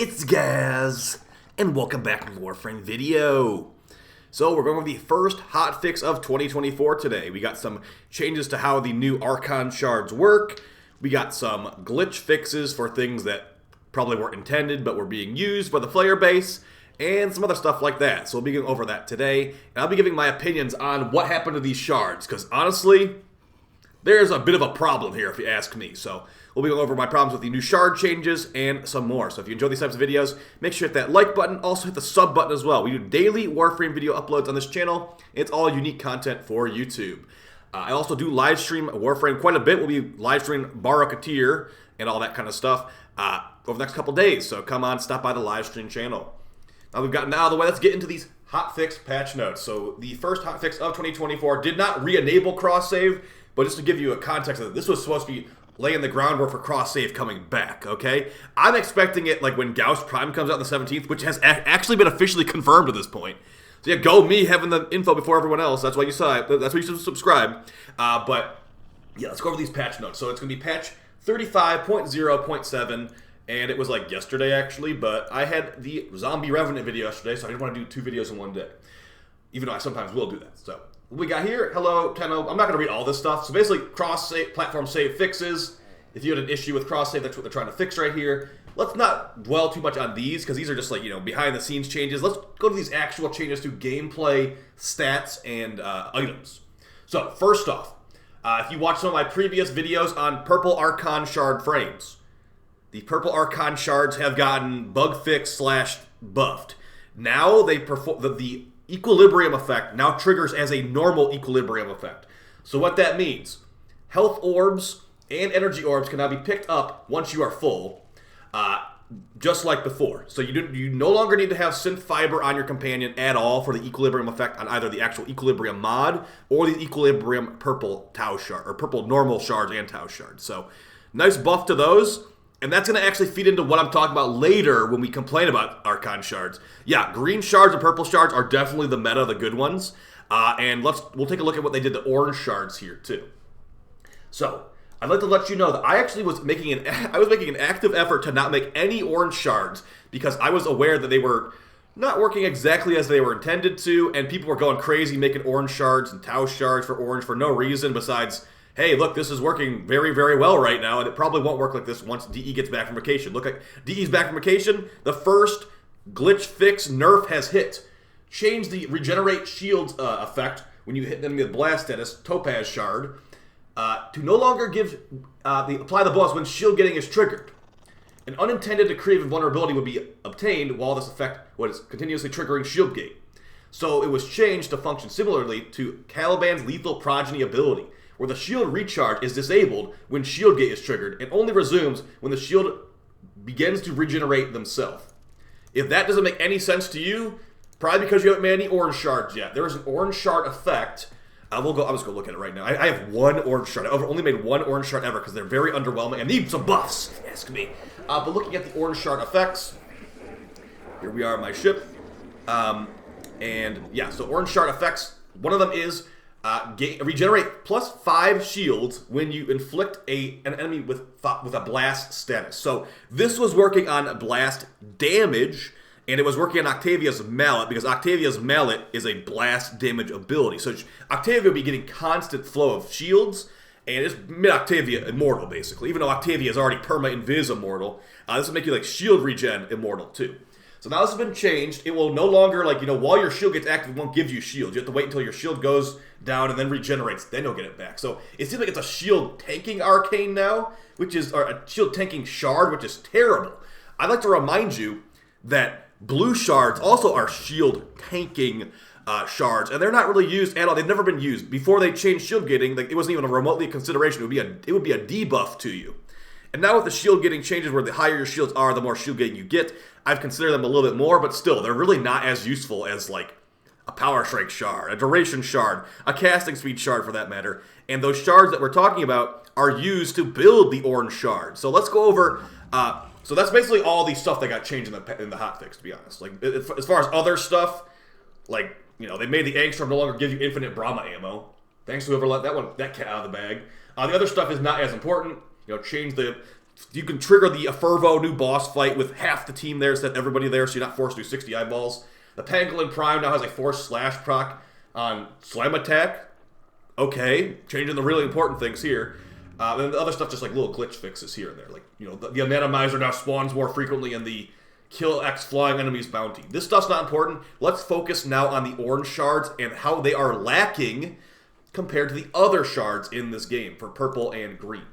It's Gaz, and welcome back to the Warframe video. So we're going with the first hotfix of 2024 today. We got some changes to how the new Archon shards work. We got some glitch fixes for things that probably weren't intended but were being used by the player base, and some other stuff like that. So we'll be going over that today, and I'll be giving my opinions on what happened to these shards, because honestly, there's a bit of a problem here if you ask me. So we'll be going over my problems with the new shard changes and some more. So if you enjoy these types of videos, make sure to hit that like button. Also hit the sub button as well. We do daily Warframe video uploads on this channel. It's all unique content for YouTube. I also do live stream Warframe quite a bit. We'll be live streaming Barokatir and all that kind of stuff over the next couple days. So come on, stop by the live stream channel. Now we've gotten that out of the way, let's get into these hotfix patch notes. So the first hotfix of 2024 did not re-enable cross-save, but just to give you a context of it, this was supposed to be laying the groundwork for cross-save coming back, okay? I'm expecting it like when Gauss Prime comes out on the 17th, which has actually been officially confirmed at this point. So yeah, go me having the info before everyone else. That's why you saw it. That's why you should subscribe. But yeah, let's go over these patch notes. So it's going to be patch 35.0.7, and it was like yesterday actually, but I had the Zombie Revenant video yesterday, so I didn't want to do 2 videos in one day, even though I sometimes will do that. So what we got here, hello, Tenno. I'm not going to read all this stuff. So basically, cross-save, platform save fixes. If you had an issue with cross-save, that's what they're trying to fix right here. Let's not dwell too much on these, because these are just like, behind-the-scenes changes. Let's go to these actual changes to gameplay, stats, and items. So, first off, if you watch some of my previous videos on Purple Archon shard frames, the Purple Archon shards have gotten bug fixed / buffed. Now they perform the equilibrium effect now triggers as a normal equilibrium effect. So what that means, health orbs and energy orbs can now be picked up once you are full, just like before. So you no longer need to have synth fiber on your companion at all for the equilibrium effect on either the actual equilibrium mod or the equilibrium purple Tau shard, or purple normal shards and Tau shards. So nice buff to those. And that's going to actually feed into what I'm talking about later when we complain about Archon shards. Yeah, green shards and purple shards are definitely the meta, the good ones. And we'll take a look at what they did to orange shards here too. So I'd like to let you know that I actually was making an active effort to not make any orange shards because I was aware that they were not working exactly as they were intended to, and people were going crazy making orange shards and Tau shards for orange for no reason besides, hey, look, this is working very, very well right now, and it probably won't work like this once DE gets back from vacation. Look, like DE's back from vacation, the first glitch fix nerf has hit. Change the regenerate shield effect when you hit them with blast status, Topaz shard, to no longer give apply the bonus when shield getting is triggered. An unintended decree of invulnerability would be obtained while this effect was continuously triggering shield gate. So it was changed to function similarly to Caliban's lethal progeny ability, where the shield recharge is disabled when shield gate is triggered and only resumes when the shield begins to regenerate themselves. If that doesn't make any sense to you, probably because you haven't made any orange shards yet. There is an orange shard effect. I'm just going to look at it right now. I have one orange shard. I've only made one orange shard ever because they're very underwhelming. I need some buffs, if you ask me. But looking at the orange shard effects, here we are on my ship. And yeah, so orange shard effects, one of them is regenerate +5 shields when you inflict an enemy with a blast status. So this was working on blast damage, and it was working on Octavia's mallet because Octavia's mallet is a blast damage ability. So Octavia will be getting constant flow of shields, and it's made Octavia immortal basically. Even though Octavia is already perma-invis immortal, this will make you like shield regen immortal too. So now this has been changed. It will no longer, while your shield gets active, it won't give you shields. You have to wait until your shield goes down and then regenerates. Then you'll get it back. So it seems like it's a shield tanking arcane now, or a shield tanking shard, which is terrible. I'd like to remind you that blue shards also are shield tanking shards, and they're not really used at all. They've never been used. Before they changed shield gating, it wasn't even remotely a consideration. It would be a debuff to you. And now with the shield gating changes where the higher your shields are, the more shield gating you get, I've considered them a little bit more, but still, they're really not as useful as like a power strike shard, a duration shard, a casting speed shard for that matter. And those shards that we're talking about are used to build the orange shard. So let's go over, so that's basically all the stuff that got changed in the hotfix, to be honest. Like, as far as other stuff, like, they made the Angstrom no longer give you infinite Brahma ammo. Thanks to whoever let that cat out of the bag. The other stuff is not as important. Change the You can trigger the Fervo new boss fight with half the team there instead of everybody there, so you're not forced to do 60 eyeballs. The Pangolin Prime now has a force slash proc on slam attack. Okay, changing the really important things here. And the other stuff just like little glitch fixes here and there. Like, you know, the Anatomizer now spawns more frequently in the kill X flying enemies bounty. This stuff's not important. Let's focus now on the orange shards and how they are lacking compared to the other shards in this game for purple and green.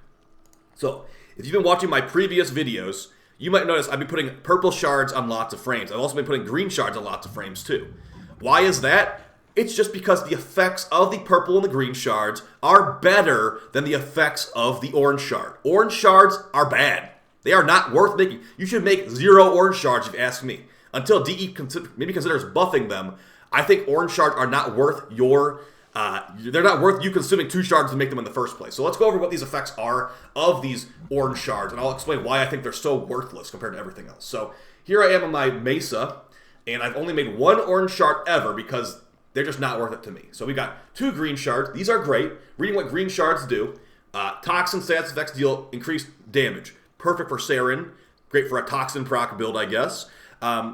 So, if you've been watching my previous videos, you might notice I've been putting purple shards on lots of frames. I've also been putting green shards on lots of frames too. Why is that? It's just because the effects of the purple and the green shards are better than the effects of the orange shard. Orange shards are bad. They are not worth making. You should make 0 orange shards if you ask me. Until DE maybe considers buffing them, I think orange shards are not worth your... they're not worth you consuming 2 shards to make them in the first place. So let's go over what these effects are of these orange shards, and I'll explain why I think they're so worthless compared to everything else. So here I am on my mesa, and I've only made 1 orange shard ever because they're just not worth it to me. So we got 2 green shards. These are great. Reading what green shards do. Toxin stats effects deal increased damage. Perfect for Saren. Great for a toxin proc build, I guess.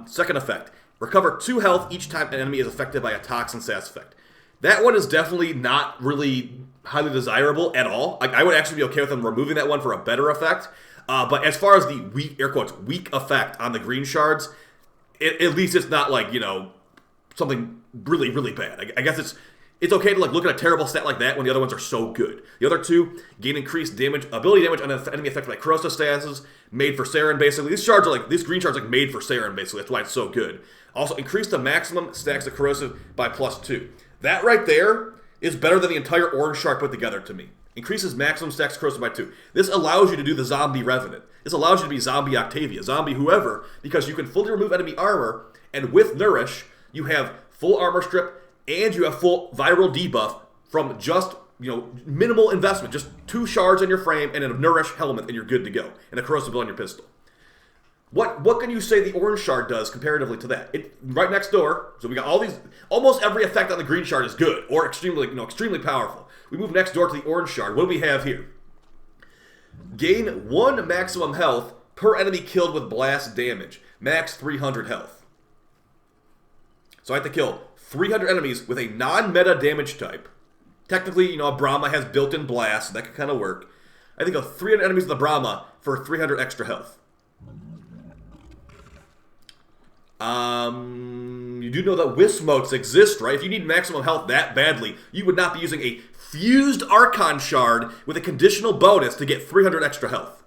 Second effect. Recover 2 health each time an enemy is affected by a toxin stats effect. That one is definitely not really highly desirable at all. Like, I would actually be okay with them removing that one for a better effect. But as far as the weak, air quotes, weak effect on the green shards, at least it's not like, you know, something really, really bad. I guess it's okay to like look at a terrible stat like that when the other ones are so good. The other 2 gain increased damage, ability damage on an enemy affected by corrosive statuses, made for Saren basically. These green shards are like made for Saren basically. That's why it's so good. Also increase the maximum stacks of corrosive by +2. That right there is better than the entire orange shard put together to me. Increases maximum stacks corrosive by 2. This allows you to do the zombie Revenant. This allows you to be zombie Octavia, zombie whoever, because you can fully remove enemy armor, and with Nourish, you have full armor strip, and you have full viral debuff from just, you know, minimal investment. Just 2 shards in your frame and a Nourish helmet, and you're good to go. And a corrosive bill on your pistol. What can you say the orange shard does comparatively to that? Right next door, so we got all these, almost every effect on the green shard is good, or extremely, you know, extremely powerful. We move next door to the orange shard. What do we have here? Gain 1 maximum health per enemy killed with blast damage. Max 300 health. So I have to kill 300 enemies with a non-meta damage type. Technically, you know, a Brahma has built-in blast, so that could kind of work. I think of 300 enemies with a Brahma for 300 extra health. You do know that wisp motes exist, right? If you need maximum health that badly, you would not be using a fused Archon shard with a conditional bonus to get 300 extra health.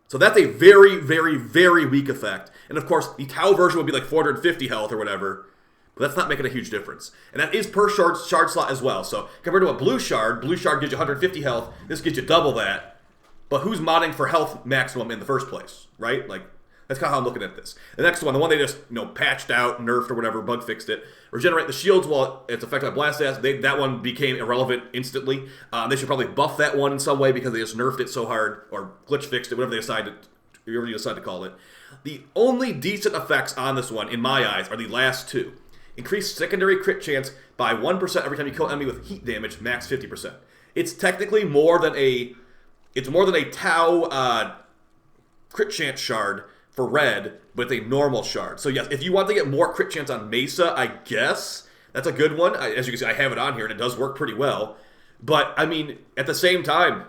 So that's a very, very, very weak effect. And of course, the Tau version would be like 450 health or whatever. But that's not making a huge difference. And that is per shard slot as well. So compared to a blue shard gives you 150 health. This gives you double that. But who's modding for health maximum in the first place, right? Like, that's kind of how I'm looking at this. The next one, the one they just, you know, patched out, nerfed or whatever, bug fixed it. Regenerate the shields while it's affected by blast stats. That one became irrelevant instantly. They should probably buff that one in some way because they just nerfed it so hard, or glitch fixed it, whatever you decide to call it. The only decent effects on this one, in my eyes, are the last 2. Increase secondary crit chance by 1% every time you kill an enemy with heat damage, max 50%. It's technically more than a Tau crit chance shard for red, but it's a normal shard. So yes, if you want to get more crit chance on Mesa, I guess that's a good one. As you can see, I have it on here, and it does work pretty well. But, I mean, at the same time,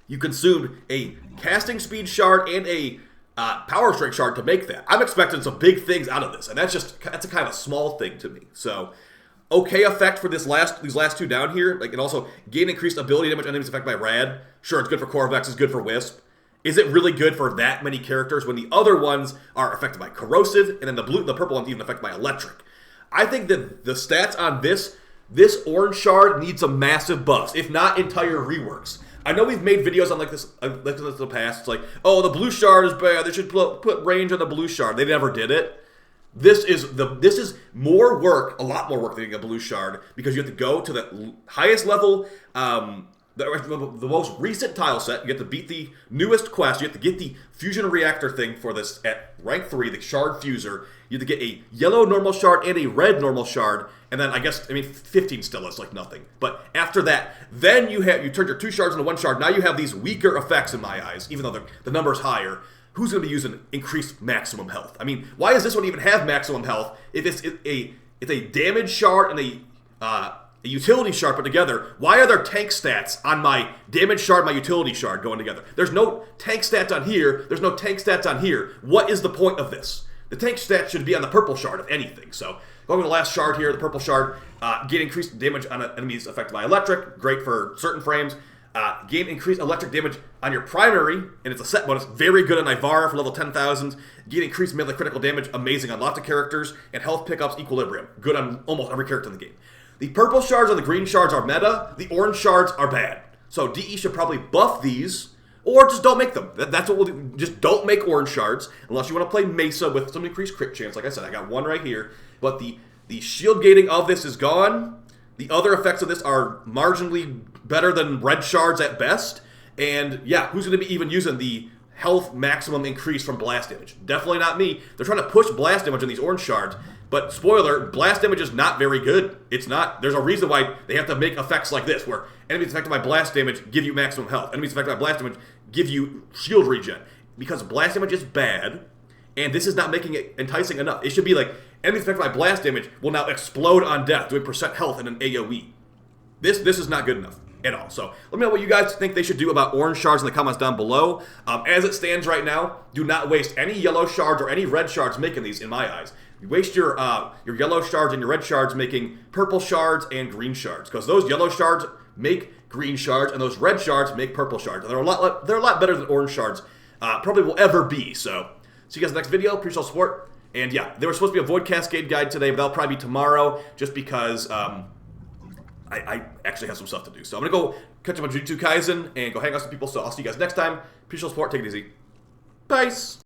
you consumed a casting speed shard and a power strength shard to make that. I'm expecting some big things out of this, and that's a kind of a small thing to me. So, okay effect for these last 2 down here. Like, and also gain increased ability damage on enemies affected by rad. Sure, it's good for Qorvex, it's good for Wisp. Is it really good for that many characters when the other ones are affected by corrosive, and then the purple one's even affected by electric? I think that the stats on this orange shard needs some massive buffs, if not entire reworks. I know we've made videos on like this in the past. It's like, oh, the blue shard is bad. They should put range on the blue shard. They never did it. This is more work, a lot more work than a blue shard, because you have to go to the highest level the most recent tile set. You have to beat the newest quest. You have to get the fusion reactor thing for this at rank 3, the shard fuser. You have to get a yellow normal shard and a red normal shard, and then I mean 15 still is like nothing. But after that, then you turned your 2 shards into 1 shard. Now you have these weaker effects in my eyes, even though the number's higher. Who's going to be using increased maximum health? I mean, why does this one even have maximum health if it's a damage shard and a utility shard put together? Why are there tank stats on my damage shard, my utility shard going together? There's no tank stats on here. There's no tank stats on here. What is the point of this? The tank stats should be on the purple shard, if anything. So, going to the last shard here, the purple shard, get increased damage on enemies affected by electric. Great for certain frames. Gain increased electric damage on your primary, and it's a set bonus. Very good on Ivara for level 10,000. Gain increased melee critical damage. Amazing on lots of characters. And health pickups equilibrium. Good on almost every character in the game. The purple shards and the green shards are meta. The orange shards are bad. So DE should probably buff these, or just don't make them. That's what we'll do. Just don't make orange shards, unless you want to play Mesa with some increased crit chance. Like I said, I got one right here. But the shield gating of this is gone. The other effects of this are marginally better than red shards at best. And yeah, who's going to be even using the health maximum increase from blast damage? Definitely not me. They're trying to push blast damage on these orange shards. But spoiler, blast damage is not very good. It's not. There's a reason why they have to make effects like this, where enemies affected by blast damage give you maximum health. Enemies affected by blast damage give you shield regen. Because blast damage is bad, and this is not making it enticing enough. It should be like, enemies affected by blast damage will now explode on death, doing % health in an AoE. This is not good enough at all. So let me know what you guys think they should do about orange shards in the comments down below. As it stands right now, do not waste any yellow shards or any red shards making these, in my eyes. You waste your yellow shards and your red shards making purple shards and green shards, because those yellow shards make green shards and those red shards make purple shards. And they're a lot better than orange shards probably will ever be. So see you guys in the next video. Appreciate all the support. And yeah, there was supposed to be a Void Cascade guide today, but that'll probably be tomorrow, just because I actually have some stuff to do. So I'm going to go catch up on Jujutsu Kaisen and go hang out with some people. So I'll see you guys next time. Appreciate all the support. Take it easy. Peace.